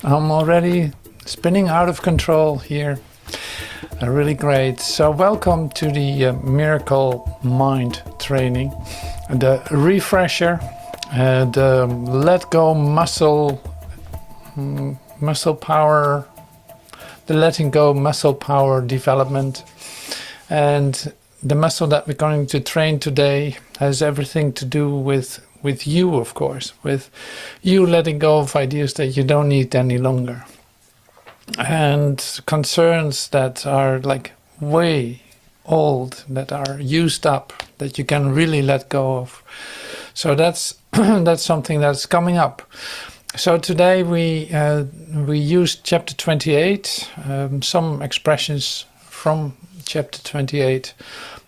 I'm already spinning out of control here. Really great. So welcome to the Miracle Mind training, the refresher, the let go muscle power, the letting go muscle power development. And the muscle that we're going to train today has everything to do with you, of course, with you letting go of ideas that you don't need any longer, and concerns that are like way old, that are used up, that you can really let go of. So that's that's something that's coming up. So today we used chapter 28, some expressions from chapter 28,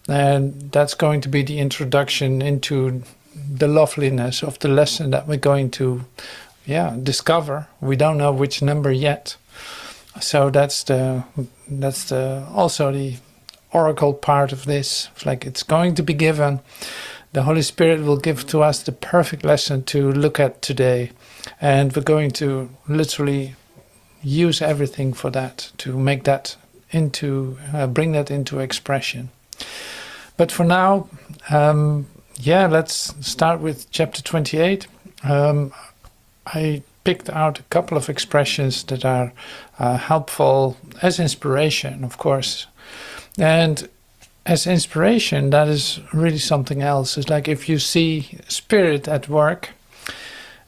and that's going to be the introduction into the loveliness of the lesson that we're going to discover. We don't know which number yet, so that's also the oracle part of this. It's like it's going to be given. The Holy Spirit will give to us the perfect lesson to look at today, and we're going to literally use everything for that, to make that into bring that into expression. But for now, let's start with chapter 28. I picked out a couple of expressions that are helpful as inspiration, of course. And as inspiration, that is really something else. It's like if you see spirit at work,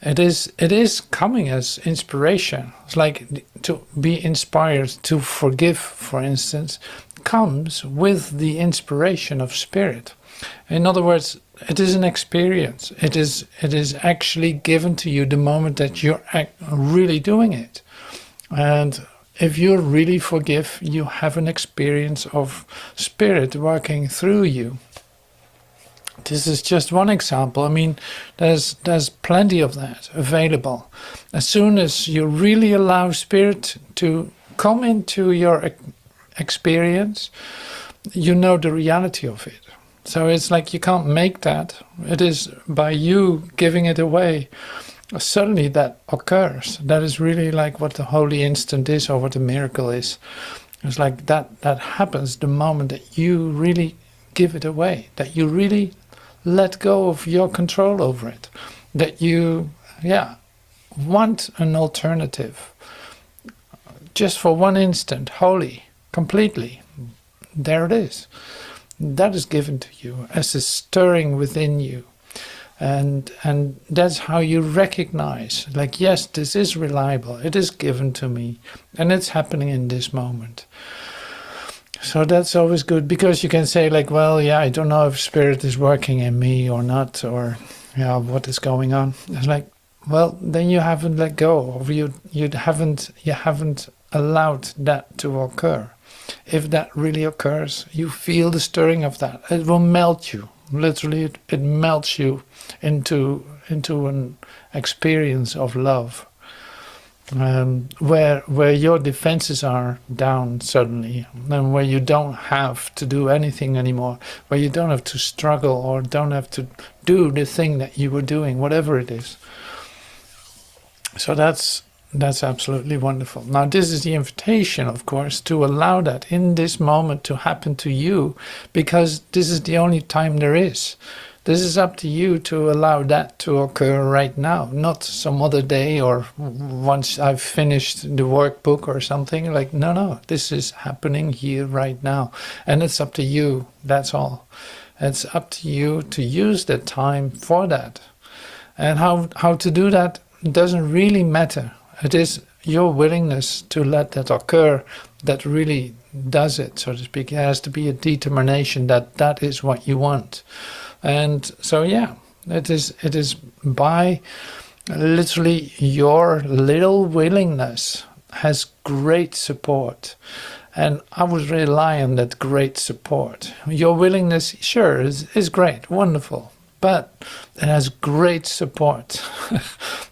it is coming as inspiration. It's like to be inspired to forgive, for instance, comes with the inspiration of spirit. In other words, it is an experience. It is actually given to you the moment that you're really doing it. And if you really forgive, you have an experience of spirit working through you. This is just one example. I mean, there's plenty of that available. As soon as you really allow spirit to come into your experience, you know the reality of it. So it's like you can't make that. It is by you giving it away. Suddenly that occurs. That is really like what the holy instant is, or what the miracle is. It's like that happens the moment that you really give it away, that you really let go of your control over it, that you want an alternative just for one instant, wholly, completely. There it is. That is given to you as a stirring within you. And that's how you recognize, like, yes, this is reliable, it is given to me, and it's happening in this moment. So that's always good, because you can say like, well, I don't know if spirit is working in me or not, or what is going on. It's like, well, then you haven't let go, or you haven't allowed that to occur. If that really occurs, you feel the stirring of that. It will melt you. Literally, it melts you into an experience of love, where your defenses are down suddenly, and where you don't have to do anything anymore, where you don't have to struggle or don't have to do the thing that you were doing, whatever it is. So that's absolutely wonderful. Now, this is the invitation, of course, to allow that in this moment to happen to you, because this is the only time there is. This is up to you to allow that to occur right now, not some other day or once I've finished the workbook or something. Like, no, this is happening here right now. And it's up to you, that's all. It's up to you to use that time for that. And how to do that doesn't really matter. It is your willingness to let that occur that really does it, so to speak. It has to be a determination that that is what you want. And so, it is by literally your little willingness has great support. And I would rely on that great support. Your willingness, sure, is great, wonderful. But it has great support.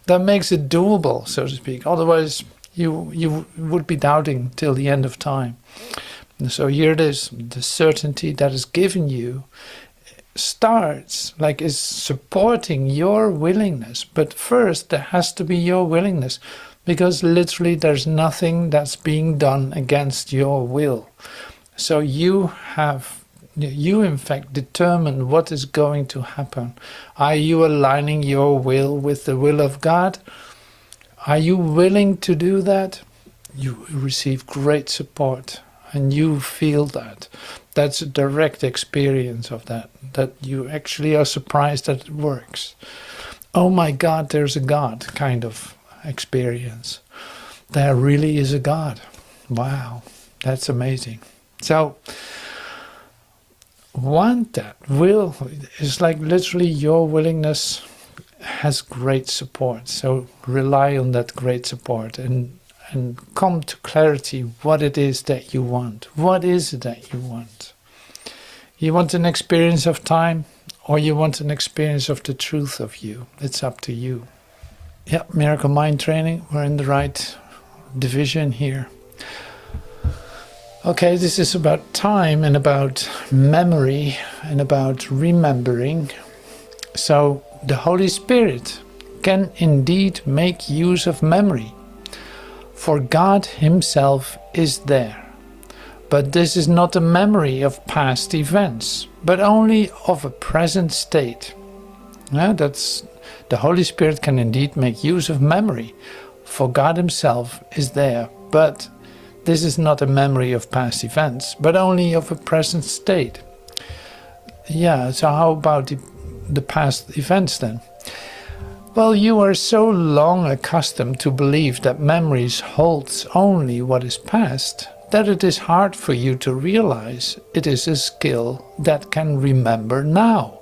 That makes it doable, so to speak. Otherwise, you would be doubting till the end of time. And so here it is, the certainty that is given you starts, like is supporting your willingness. But first there has to be your willingness, because literally there's nothing that's being done against your will. So you in fact determine what is going to happen. Are you aligning your will with the will of God? Are you willing to do that? You receive great support, and you feel that. That's a direct experience of that you actually are surprised that it works. Oh my God, there's a God kind of experience. There really is a God. Wow, that's amazing. So, want that. Will is like literally your willingness has great support. So rely on that great support and come to clarity what it is that you want. What is it that you want? You want an experience of time, or you want an experience of the truth of you? It's up to you. Yeah, Miracle Mind Training, we're in the right division here. Okay, this is about time and about memory and about remembering. So the Holy Spirit can indeed make use of memory, for God Himself is there. But this is not a memory of past events, but only of a present state. That's the Holy Spirit can indeed make use of memory, for God Himself is there. But this is not a memory of past events, but only of a present state. Yeah, so how about the past events then? Well, you are so long accustomed to believe that memories holds only what is past, that it is hard for you to realize it is a skill that can remember now.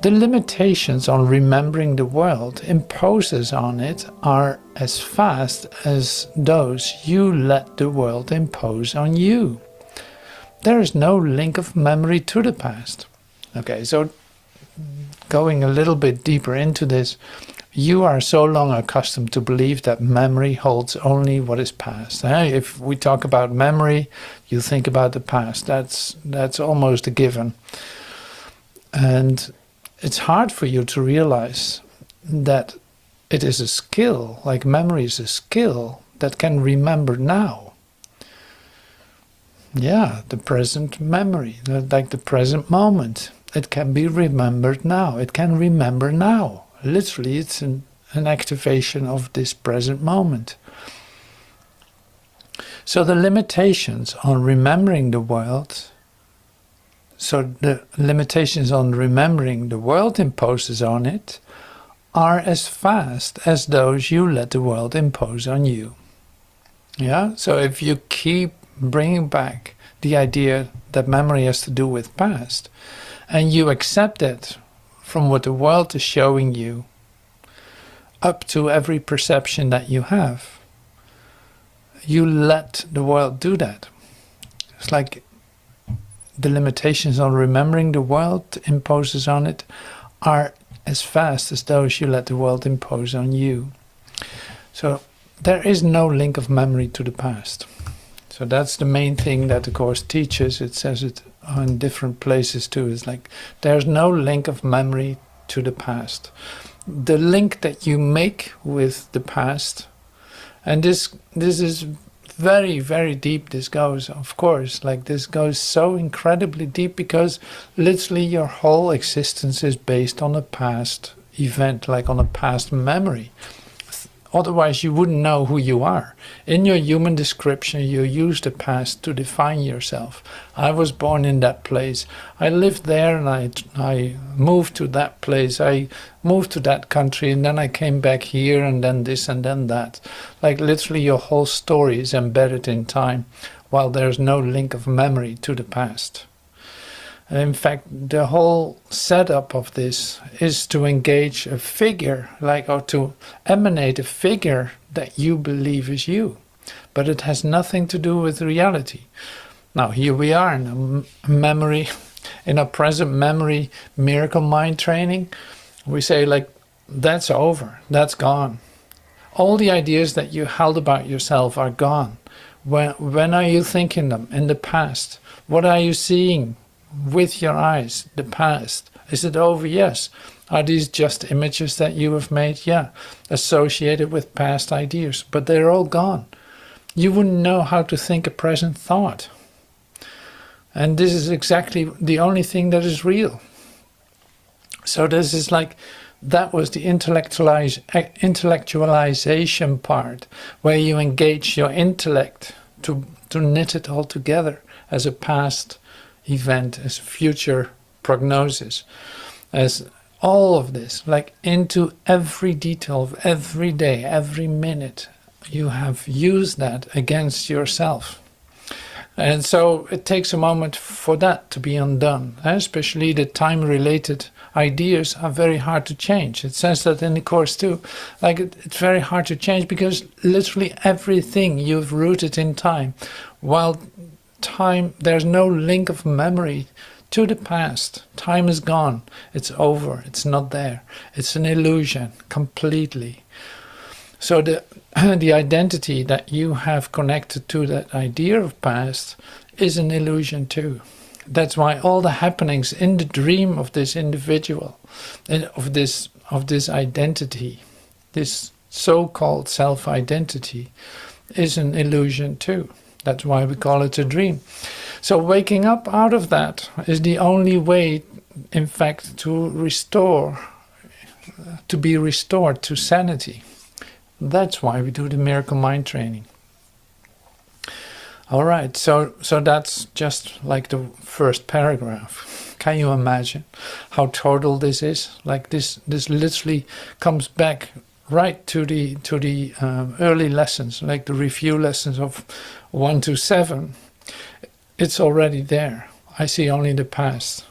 The limitations on remembering the world imposes on it are as fast as those you let the world impose on you. There is no link of memory to the past. Okay, so going a little bit deeper into this, you are so long accustomed to believe that memory holds only what is past. If we talk about memory, you think about the past. That's almost a given. And it's hard for you to realize that it is a skill, like memory is a skill that can remember now. Yeah, the present memory, like the present moment. It can be remembered now. It can remember now. Literally, it's an activation of this present moment. So the limitations on remembering the world, imposes on it are as fast as those you let the world impose on you. Yeah, so if you keep bringing back the idea that memory has to do with past, and you accept it from what the world is showing you, up to every perception that you have, you let the world do that. It's like the limitations on remembering the world imposes on it are as fast as those you let the world impose on you. So there is no link of memory to the past. So that's the main thing that the Course teaches. It says it in different places too. It's like there's no link of memory to the past. The link that you make with the past, and this is very, very deep. This goes, of course, like this goes so incredibly deep, because literally your whole existence is based on a past event, like on a past memory. Otherwise you wouldn't know who you are. In your human description, you use the past to define yourself. I was born in that place. I lived there, and I moved to that place. I moved to that country, and then I came back here, and then this and then that. Like literally your whole story is embedded in time, while there's no link of memory to the past. And in fact, the whole setup of this is to engage a figure, or to emanate a figure that you believe is you. But it has nothing to do with reality. Now, here we are in a memory, in a present memory miracle mind training. We say, that's over, that's gone. All the ideas that you held about yourself are gone. When are you thinking them? In the past. What are you seeing? with your eyes the past. Is it over? Yes. Are these just images that you have made? Yeah. Associated with past ideas, but they're all gone. You wouldn't know how to think a present thought. And this is exactly the only thing that is real. So this is like, that was the intellectualization part, where you engage your intellect to knit it all together as a past event, as future prognosis, as all of this, like into every detail of every day, every minute, you have used that against yourself. And so it takes a moment for that to be undone, especially the time-related ideas are very hard to change. It says that in the Course too. Like it's very hard to change because literally everything you've rooted in time. While time, there's no link of memory to the past. Time is gone. It's over. It's not there. It's an illusion completely. So the identity that you have connected to that idea of past is an illusion too. That's why all the happenings in the dream of this individual, of this identity, this so-called self-identity, is an illusion too. That's why we call it a dream. So waking up out of that is the only way, in fact, to be restored to sanity. That's why we do the miracle mind training. All right, so that's just like the first paragraph. Can you imagine how total this is? Like this literally comes back right to the early lessons, like the review lessons of 1 to 7. It's already there. I see only the past.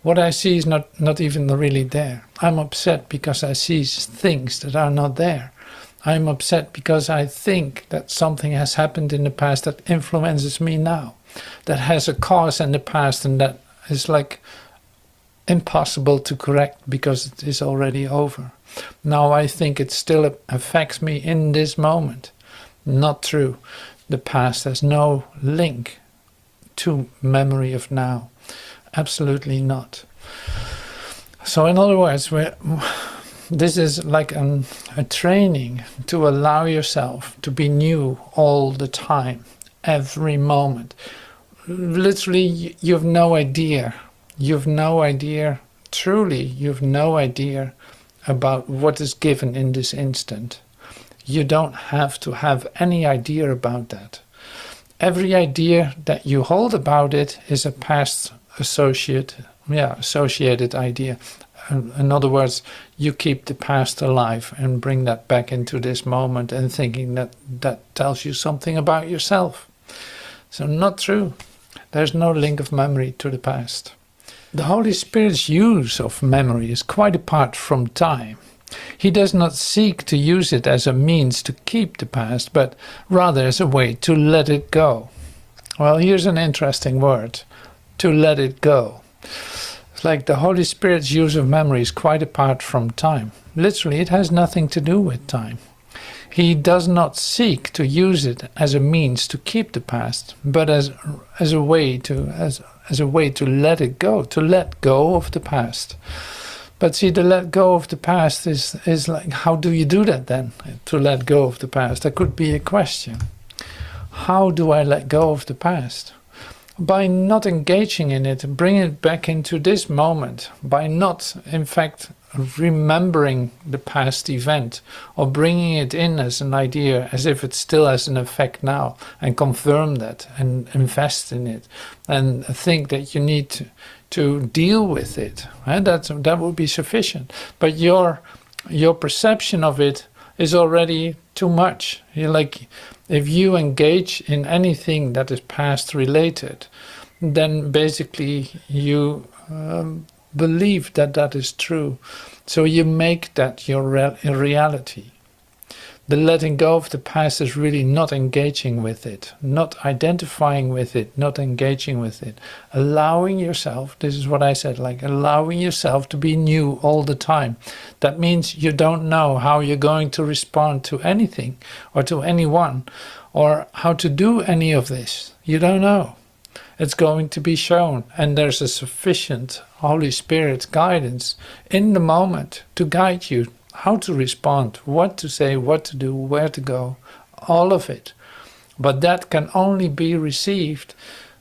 What I see is not even really there. I'm upset because I see things that are not there. I'm upset because I think that something has happened in the past that influences me now, that has a cause in the past and that is like impossible to correct because it is already over. Now I think it still affects me in this moment. Not true. The past has no link to memory of now. Absolutely not. So in other words, this is like a training to allow yourself to be new all the time, every moment. Literally, you have no idea. You have no idea, truly, you have no idea about what is given in this instant. You don't have to have any idea about that. Every idea that you hold about it is a past associated idea. In other words, you keep the past alive and bring that back into this moment and thinking that tells you something about yourself. So not true. There's no link of memory to the past. The Holy Spirit's use of memory is quite apart from time. He does not seek to use it as a means to keep the past, but rather as a way to let it go. Well, here's an interesting word. To let it go. It's like the Holy Spirit's use of memory is quite apart from time. Literally, it has nothing to do with time. He does not seek to use it as a means to keep the past, but as a way to let it go, to let go of the past. But see, to let go of the past is like, how do you do that then? To let go of the past? That could be a question. How do I let go of the past? By not engaging in it, bring it back into this moment. By not, in fact, remembering the past event or bringing it in as an idea, as if it still has an effect now, and confirm that and invest in it and think that you need to deal with it. And that would be sufficient. But your perception of it is already too much. You're like, if you engage in anything that is past related, then basically you believe that is true. So you make that your reality. The letting go of the past is really not engaging with it, not identifying with it, not engaging with it. Allowing yourself, this is what I said, like allowing yourself to be new all the time. That means you don't know how you're going to respond to anything or to anyone or how to do any of this. You don't know. it's going to be shown, and there's a sufficient Holy Spirit guidance in the moment to guide you how to respond, what to say, what to do, where to go, all of it. But that can only be received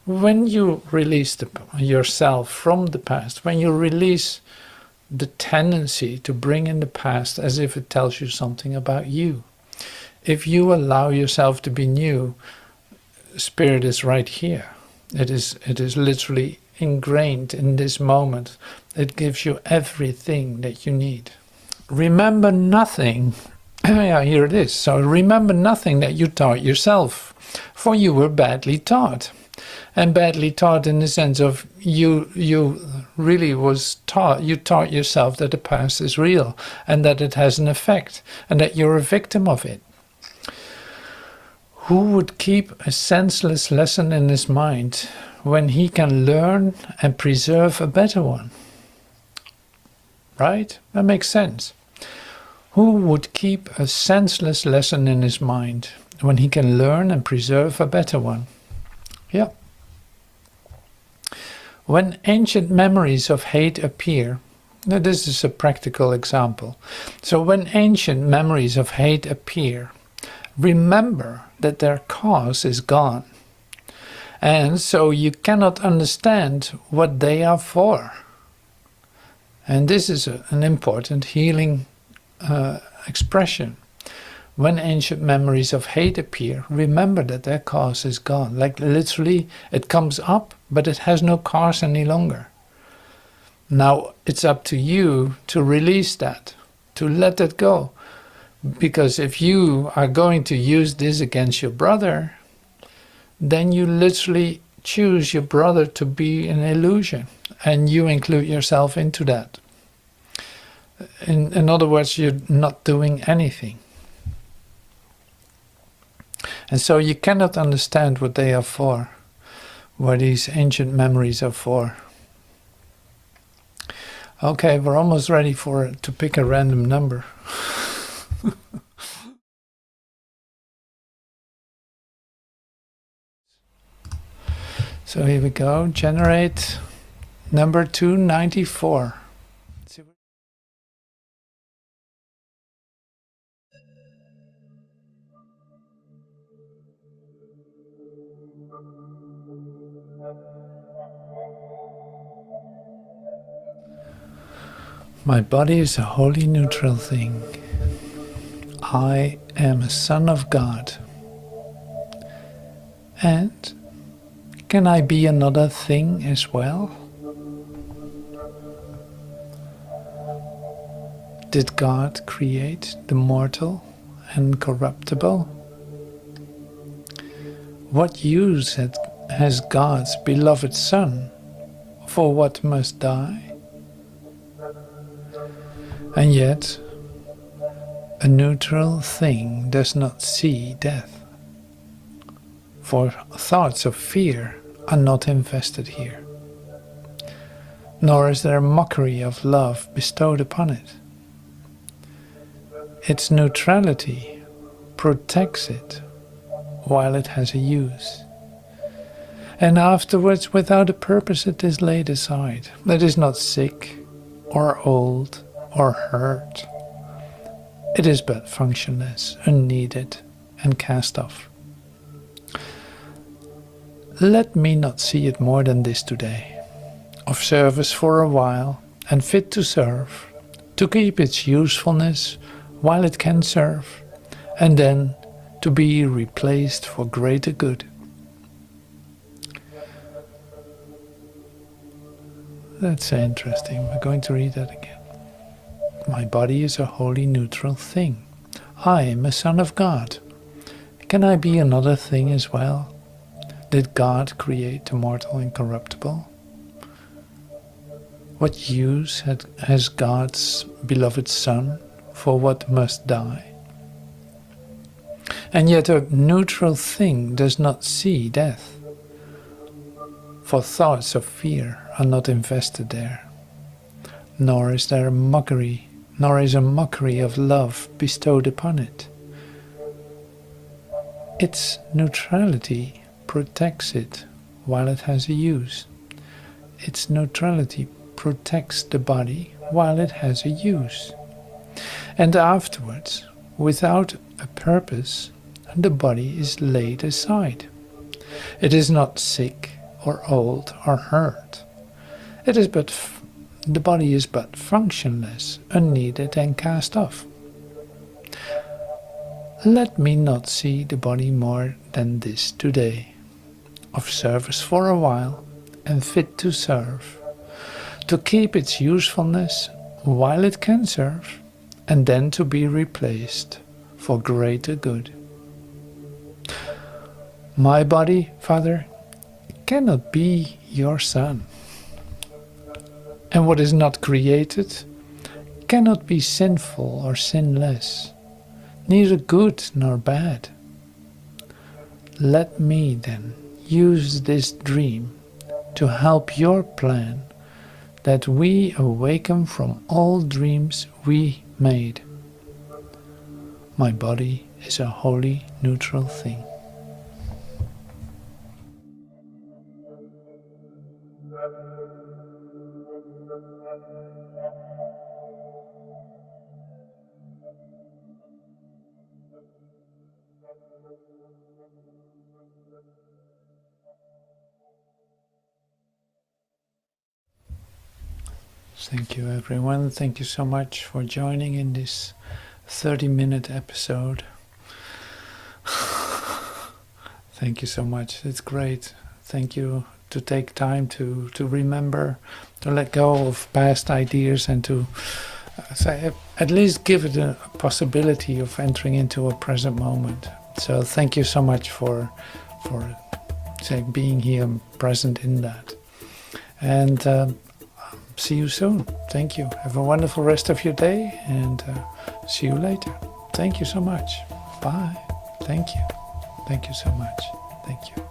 when you release yourself from the past, when you release the tendency to bring in the past as if it tells you something about you. If you allow yourself to be new, Spirit is right here. It is literally ingrained in this moment. It gives you everything that you need. Remember nothing. Yeah, here it is. So remember nothing that you taught yourself, for you were badly taught. And badly taught in the sense of you really was taught, you taught yourself that the past is real and that it has an effect and that you're a victim of it. Who would keep a senseless lesson in his mind when he can learn and preserve a better one? Right? That makes sense. Who would keep a senseless lesson in his mind when he can learn and preserve a better one? Yeah. When ancient memories of hate appear, now this is a practical example. So when ancient memories of hate appear, remember that their cause is gone. And so you cannot understand what they are for. And this is an important healing expression. When ancient memories of hate appear, remember that their cause is gone. Like literally, it comes up, but it has no cause any longer. Now, it's up to you to release that, to let it go. Because if you are going to use this against your brother, then you literally choose your brother to be an illusion, and you include yourself into that. In other words, you're not doing anything. And so you cannot understand what they are for, what these ancient memories are for. Okay, we're almost ready to pick a random number. So here we go, generate number 294. My body is a wholly neutral thing. I am a son of God. And can I be another thing as well? Did God create the mortal and corruptible? What use has God's beloved Son for what must die? And yet, a neutral thing does not see death, for thoughts of fear are not invested here, nor is there mockery of love bestowed upon it. Its neutrality protects it while it has a use, and afterwards without a purpose it is laid aside. It is not sick or old or hurt. It is but functionless, unneeded, and cast off. Let me not see it more than this today, of service for a while, and fit to serve, to keep its usefulness while it can serve, and then to be replaced for greater good. That's interesting. We're going to read that again. My body is a wholly neutral thing. I am a son of God. Can I be another thing as well? Did God create the mortal and corruptible? What use has God's beloved Son for what must die? And yet a neutral thing does not see death, for thoughts of fear are not invested there, nor is there a mockery of love bestowed upon it. Its neutrality protects it while it has a use. Its neutrality protects the body while it has a use. And afterwards, without a purpose, the body is laid aside. It is not sick or old or hurt. It is the body is but functionless, unneeded and cast off. Let me not see the body more than this today, of service for a while and fit to serve, to keep its usefulness while it can serve, and then to be replaced for greater good. My body, Father, cannot be your son, and what is not created cannot be sinful or sinless, neither good nor bad. Let me then use this dream to help your plan, that we awaken from all dreams we made. My body is a wholly neutral thing. Thank you, everyone. Thank you so much for joining in this 30-minute episode. Thank you so much. It's great. Thank you to take time to remember, to let go of past ideas, and to at least give it a possibility of entering into a present moment. So thank you so much for being here present in that. And see you soon. Thank you. Have a wonderful rest of your day, and see you later. Thank you so much. Bye. Thank you. Thank you so much. Thank you.